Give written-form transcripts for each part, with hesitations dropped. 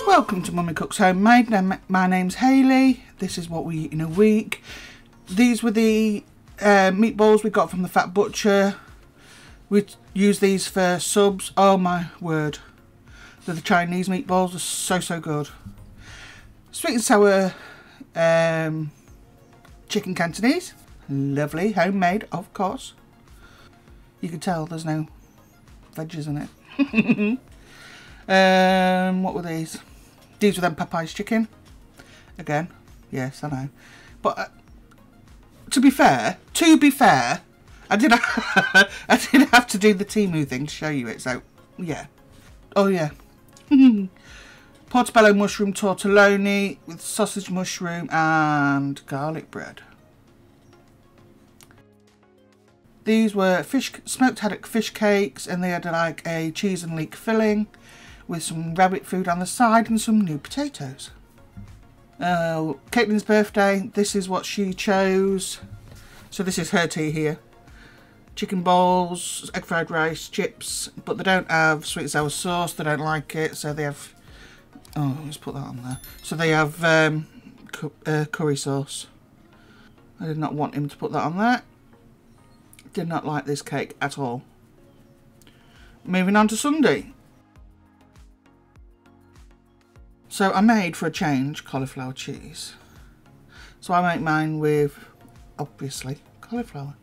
Welcome to Mummy Cooks Homemade. Now, my name's Hayley. This is what we eat in a week. These were the meatballs we got from the Fat Butcher. We use these for subs. Oh my word. They're the Chinese meatballs. They're so good. Sweet and sour chicken Cantonese. Lovely. Homemade, of course. You can tell there's no veggies in it. What were these? These were them Popeye's chicken. Again, yes, I know. But to be fair, I did have to do the Temu thing to show you it. So yeah. Oh yeah. Portobello mushroom tortelloni with sausage, mushroom and garlic bread. These were smoked haddock fish cakes, and they had like a cheese and leek filling with some rabbit food on the side and some new potatoes. Caitlin's birthday, this is what she chose. So this is her tea here. Chicken balls, egg fried rice, chips, but they don't have sweet and sour sauce, they don't like it, so they have... Oh, let's put that on there. So they have curry sauce. I did not want him to put that on there. Did not like this cake at all. Moving on to Sunday. So I made, for a change, cauliflower cheese. So I make mine with, obviously, cauliflower.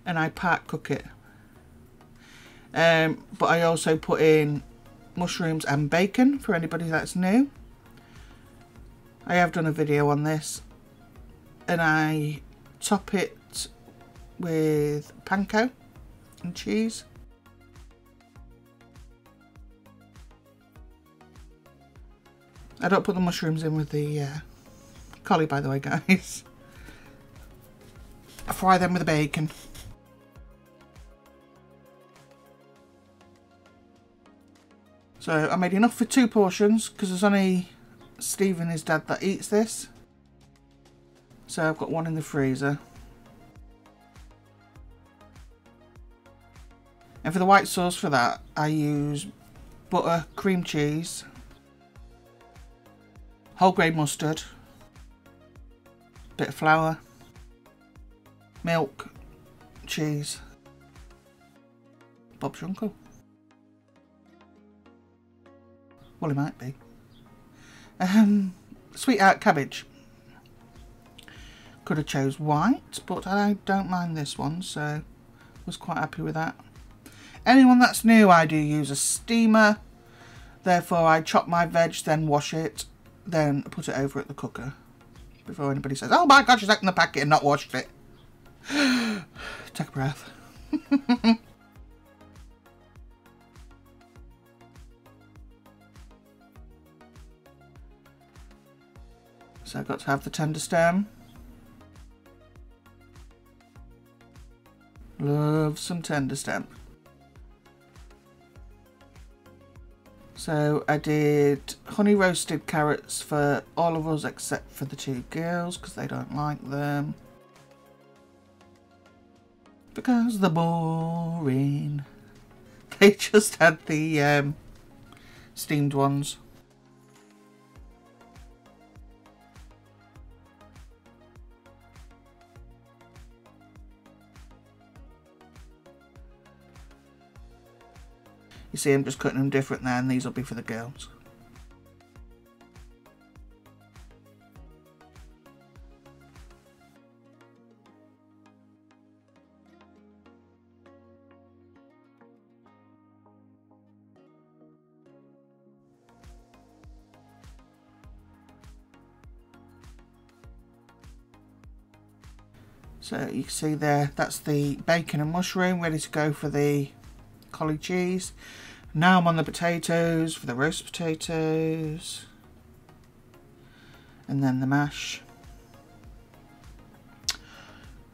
And I part cook it. But I also put in mushrooms and bacon for anybody that's new. I have done a video on this. And I top it with panko and cheese. I don't put the mushrooms in with the collie, by the way, guys. I fry them with the bacon. So I made enough for 2 portions because there's only Steve and his dad that eats this. So I've got one in the freezer. And for the white sauce for that, I use butter, cream cheese, whole grain mustard, bit of flour, milk, cheese, Bob's your uncle. Well, he might be. Sweetheart cabbage. Could have chose white, but I don't mind this one, so was quite happy with that. Anyone that's new, I do use a steamer. Therefore, I chop my veg, then wash it, then put it over at the cooker. Before anybody says, oh my God, she's opened the packet and not washed it. Take a breath. So I've got to have the tender stem. Love some tender stem. So I did honey roasted carrots for all of us except for the 2 girls because they don't like them. Because they're boring. They just had the steamed ones. You see, I'm just cutting them different there, and these will be for the girls. So you can see there, that's the bacon and mushroom ready to go for the collie cheese. Now I'm on the potatoes for the roast potatoes, and then the mash.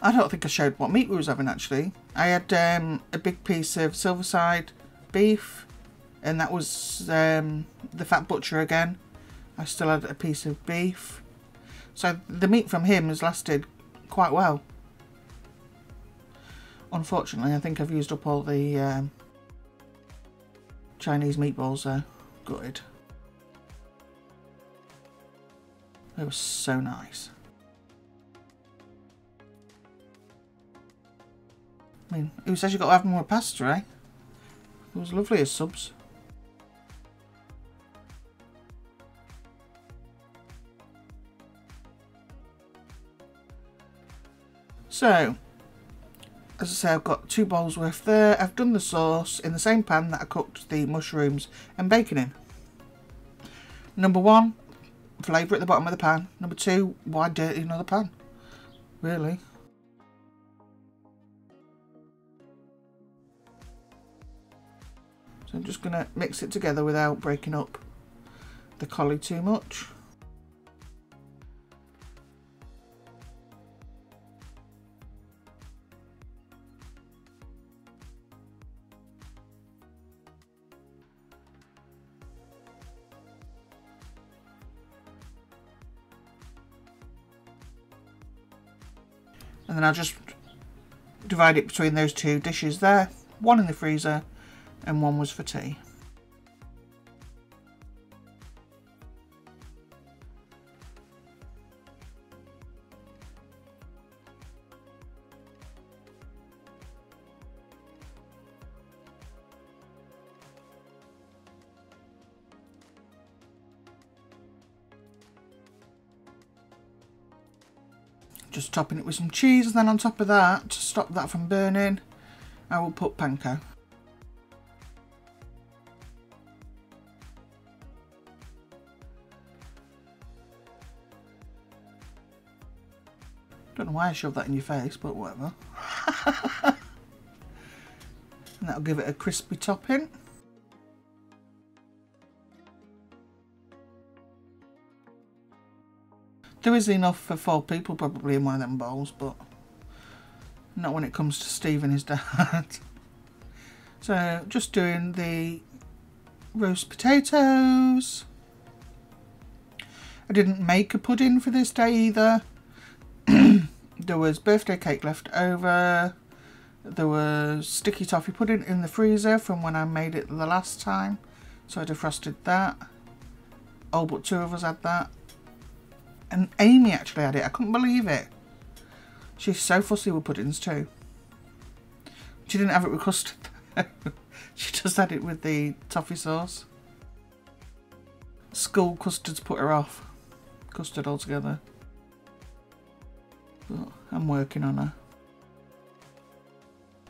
I don't think I showed what meat we was having actually. I had a big piece of Silverside beef, and that was the Fat Butcher again. I still had a piece of beef, so the meat from him has lasted quite well. Unfortunately, I think I've used up all the Chinese meatballs though. Good. They were so nice. I mean, who says you've got to have more pasta, eh? It was lovely as subs. So, as I say, I've got 2 bowls worth there. I've done the sauce in the same pan that I cooked the mushrooms and bacon in. Number 1, flavour at the bottom of the pan. Number 2, why dirty another pan? Really? So I'm just going to mix it together without breaking up the collie too much. And then I'll just divide it between those 2 dishes there. One in the freezer and one was for tea. Just topping it with some cheese, and then on top of that, to stop that from burning, I will put panko. Don't know why I shoved that in your face, but whatever. And that'll give it a crispy topping. There is enough for 4 people probably in one of them bowls, but not when it comes to Steve and his dad. So just doing the roast potatoes. I didn't make a pudding for this day either. There was birthday cake left over. There was sticky toffee pudding in the freezer from when I made it the last time. So I defrosted that. All but 2 of us had that. And Amy actually had it. I couldn't believe it. She's so fussy with puddings too. She didn't have it with custard though. She just had it with the toffee sauce. School custards put her off. Custard altogether. But I'm working on her.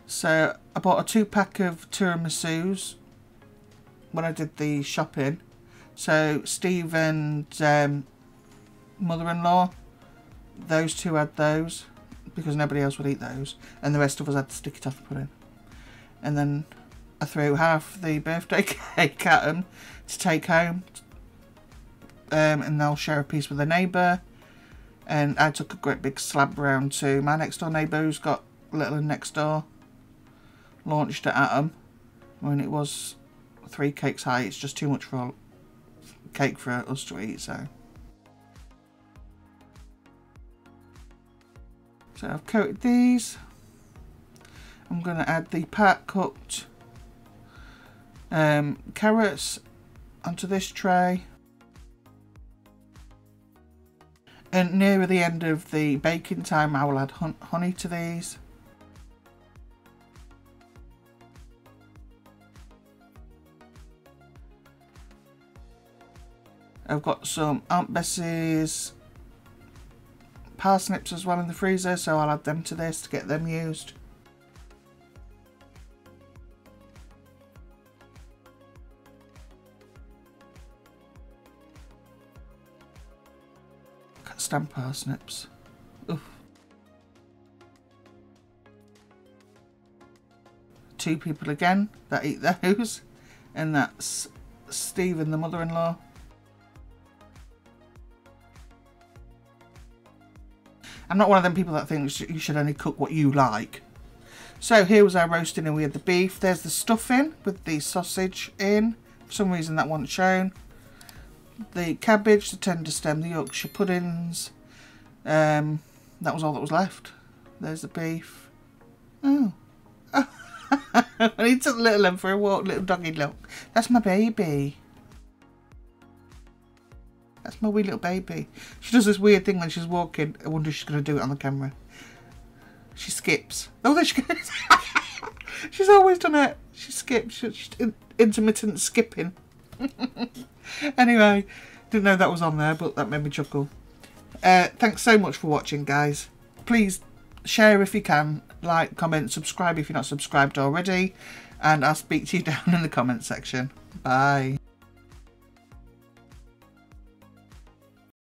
So I bought a 2-pack of tiramisus when I did the shopping. So Steve and mother-in-law, those 2 had those because nobody else would eat those, and the rest of us had the sticky toffee pudding. And then I threw half the birthday cake at them to take home, and they'll share a piece with a neighbour. And I took a great big slab round to my next door neighbour who's got little and next door. Launched it at them. When it was 3 cakes high, it's just too much for a cake for us to eat, so I've coated these. I'm going to add the part cooked carrots onto this tray. And near the end of the baking time, I will add honey to these. I've got some Aunt Bessie's parsnips as well in the freezer, so I'll add them to this to get them used. Can't stand parsnips. Oof. 2 people again that eat those, and that's Steve and the mother-in-law. I'm not one of them people that thinks you should only cook what you like. So here was our roasting, and we had the beef. There's the stuffing with the sausage in. For some reason that wasn't shown. The cabbage, the tender stem, the Yorkshire puddings. That was all that was left. There's the beef. Oh. And he took little Em for a walk, little doggy look. That's my baby. That's my wee little baby. She does this weird thing when she's walking. I wonder if she's going to do it on the camera. She skips. Oh, there she goes. She's always done it. She skips. She's intermittent skipping. Anyway, didn't know that was on there, but that made me chuckle. Thanks so much for watching, guys. Please share if you can, like, comment, subscribe if you're not subscribed already, and I'll speak to you down in the comment section. Bye.